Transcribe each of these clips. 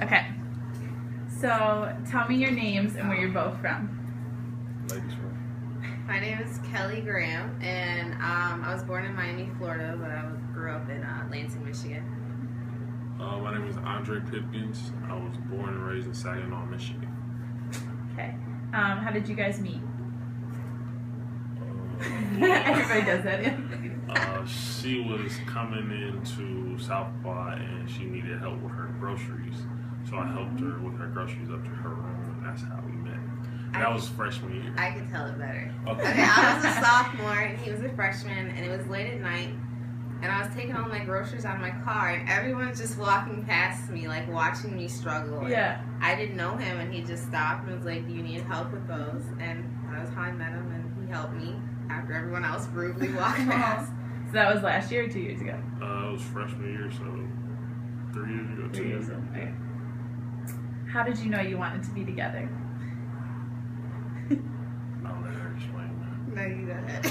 Okay. So tell me your names and where you're both from. Ladies first. My name is Kelly Graham, and I was born in Miami, Florida, but I grew up in Lansing, Michigan. My name is Andre Pipkins. I was born and raised in Saginaw, Michigan. Okay. How did you guys meet? Everybody does that. She was coming into South Quad and she needed help with her groceries. So I helped her with her groceries up to her room, and that's how we met. That was freshman year. I could tell it better. Okay. I was a sophomore and he was a freshman, and it was late at night, and I was taking all my groceries out of my car, and everyone's just walking past me, like watching me struggle. Yeah. I didn't know him, and he just stopped and was like, "Do you need help with those?" And that was how I met him, and he helped me after everyone else rudely walked past. So that was last year or 2 years ago? It was freshman year, so 3 years ago, 2 years ago. Okay. How did you know you wanted to be together? I'll let her explain that. No, you go ahead.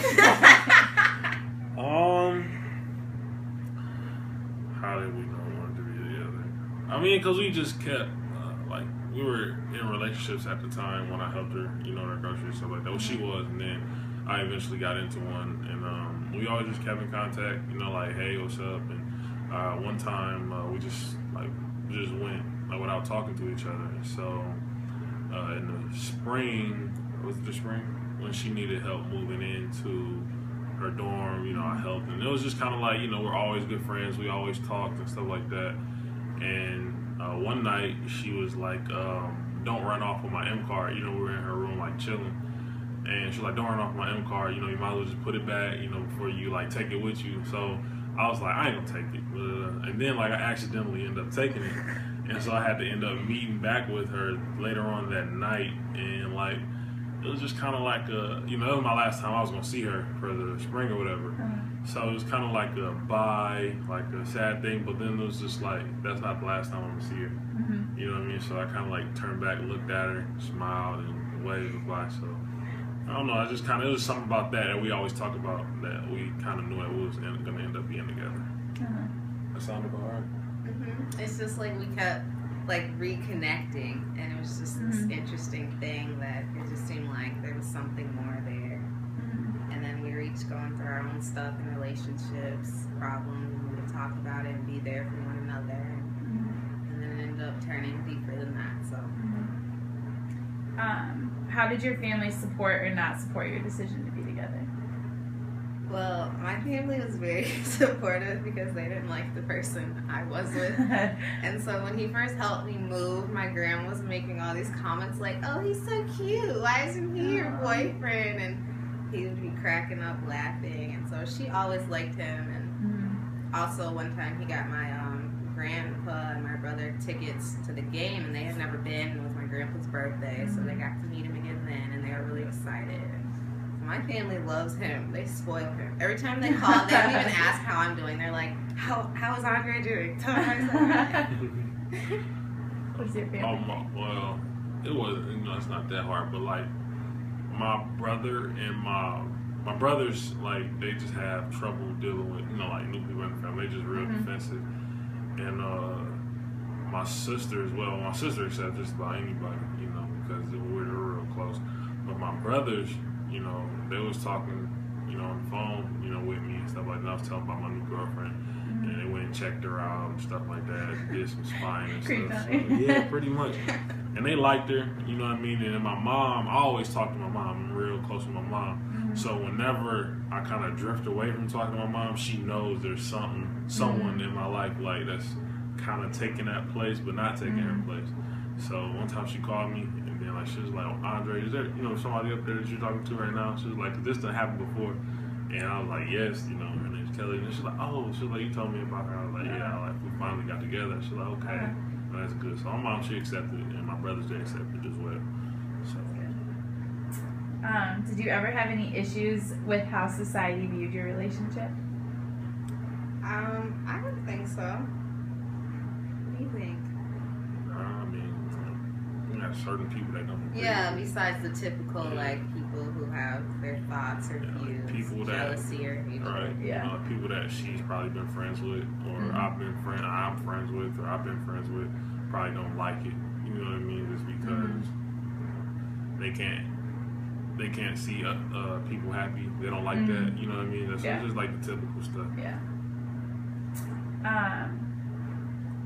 How did we know we wanted to be together? I mean, because we just kept, we were in relationships at the time when I helped her, in her groceries and stuff like that. Well, she was, and then I eventually got into one, and we always just kept in contact, like, hey, what's up? And one time we just went without talking to each other. So in the spring, was it the spring? When she needed help moving into her dorm, I helped. And it was just kind of like, we're always good friends. We always talked and stuff like that. And one night she was like, don't run off with my M card. We were in her room like chilling. And she was like, don't run off my M card. You might as well just put it back, before you take it with you. So I was like, I ain't gonna take it. And then I accidentally ended up taking it. And so I had to end up meeting back with her later on that night. And it was just kind of like it was my last time I was gonna see her for the spring or whatever. So it was kind of like a bye, like a sad thing. But then it was just that's not the last time I'm gonna see her. Mm-hmm. You know what I mean? So I kind of turned back, looked at her, smiled, and waved goodbye. So I don't know. It was something about that we always talk about, that we kind of knew it was going to end up being together. That sounded about right. Mm-hmm. It's just we kept reconnecting, and it was just this interesting thing that it just seemed like there was something more there. And then we were each going through our own stuff in relationships, problems, and we would talk about it and be there for one another. And then it ended up turning deeper than that. So. How did your family support or not support your decision to be together? Well, my family was very supportive because they didn't like the person I was with. And so when he first helped me move, my grandma was making all these comments like, "Oh, he's so cute. Why isn't he your boyfriend?" And he would be cracking up laughing. And so she always liked him. And also one time he got my grandpa and my brother tickets to the game, and they had never been. It was my grandpa's birthday, so they got to meet him again then, and they were really excited. My family loves him. They spoil him. Every time they call, they don't even ask how I'm doing. They're like, how is Andre doing? Tell him how he's doing. What's your family? Well, it wasn't, it's not that hard, but my brother and my brothers, they just have trouble dealing with, new people in the family. They just real defensive. And my sister as well. My sister accepts just about anybody, because we're real close. But my brothers, they was talking, on the phone, with me and stuff like that. I was telling about my new girlfriend, and they went and checked her out and stuff like that. Did some spying and stuff. So, yeah, pretty much. And they liked her, you know what I mean? And then my mom, I always talk to my mom. I'm real close with my mom. So whenever I kind of drift away from talking to my mom, she knows there's someone in my life that's kind of taking that place, but not taking her place. So one time she called me, and then she was like, "Andre, is there somebody up there that you're talking to right now?" She was like, "This didn't happen before," and I was like, "Yes, her name's Kelly." And she's like, "Oh," she was like, "You told me about her." I was like, "Yeah," we finally got together. She's like, "Okay, well, that's good." So my mom, she accepted it, and my brothers, they accepted it as well. So. Did you ever have any issues with how society viewed your relationship? I don't think so. What do you think? You have certain people that don't agree. Yeah, besides the typical people who have their thoughts or views, people jealousy or hatred. Right. Yeah. People that she's probably been friends with, or I'm friends with, or I've been friends with. probably don't like it. You know what I mean? Just because they can't see people happy. They don't like that. You know what I mean? That's just like the typical stuff. Yeah.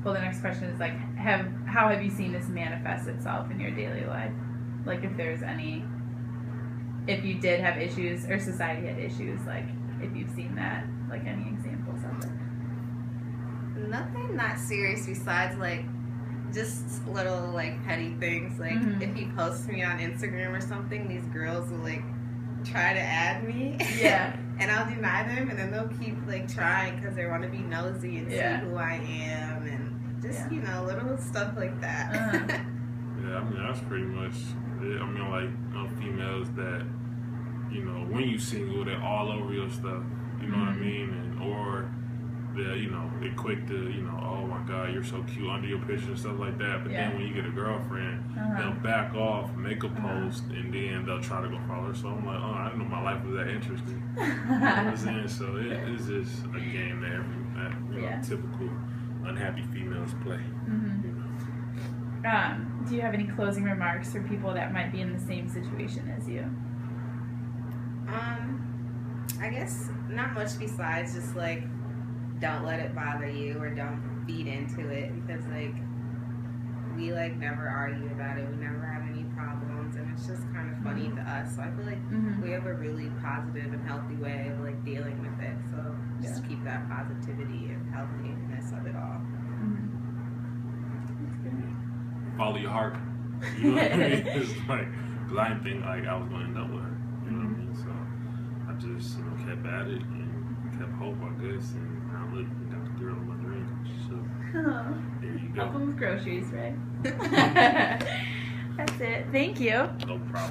Well, the next question is like, how have you seen this manifest itself in your daily life? Like, if you did have issues or society had issues, like if you've seen that, like any examples of it. Nothing that serious besides like just little like petty things. Like if he posts me on Instagram or something, these girls will like try to add me. Yeah. And I'll deny them, and then they'll keep like trying because they want to be nosy and see who I am, and just you know, little stuff like that. Yeah, I mean that's pretty much it. I mean, like females that, you know, when you single, they're all over your stuff. You know what I mean? And or they're, you know, they're quick to, you know, oh my God, you're so cute under your picture and stuff like that. But then when you get a girlfriend, they'll back off, make a post, and then they'll try to go follow her. So I'm like, oh, I didn't know my life was that interesting. You know what I'm saying? So it is just a game that you know, typical unhappy females play. You know? Do you have any closing remarks for people that might be in the same situation as you? I guess not much besides just like, don't let it bother you or don't feed into it, because like we like never argue about it, we never have any problems, and it's just kind of funny to us. So I feel like we have a really positive and healthy way of like dealing with it. So just keep that positivity and healthiness of it all. Follow your heart. You know what I mean? It's like, because I didn't think like I was going to end up with her. You know what I mean? So I just, you know, kept at it and kept hope, I guess, and look, we got the girl in my dreams. So there you go. Help them with groceries, right? That's it. Thank you. No problem.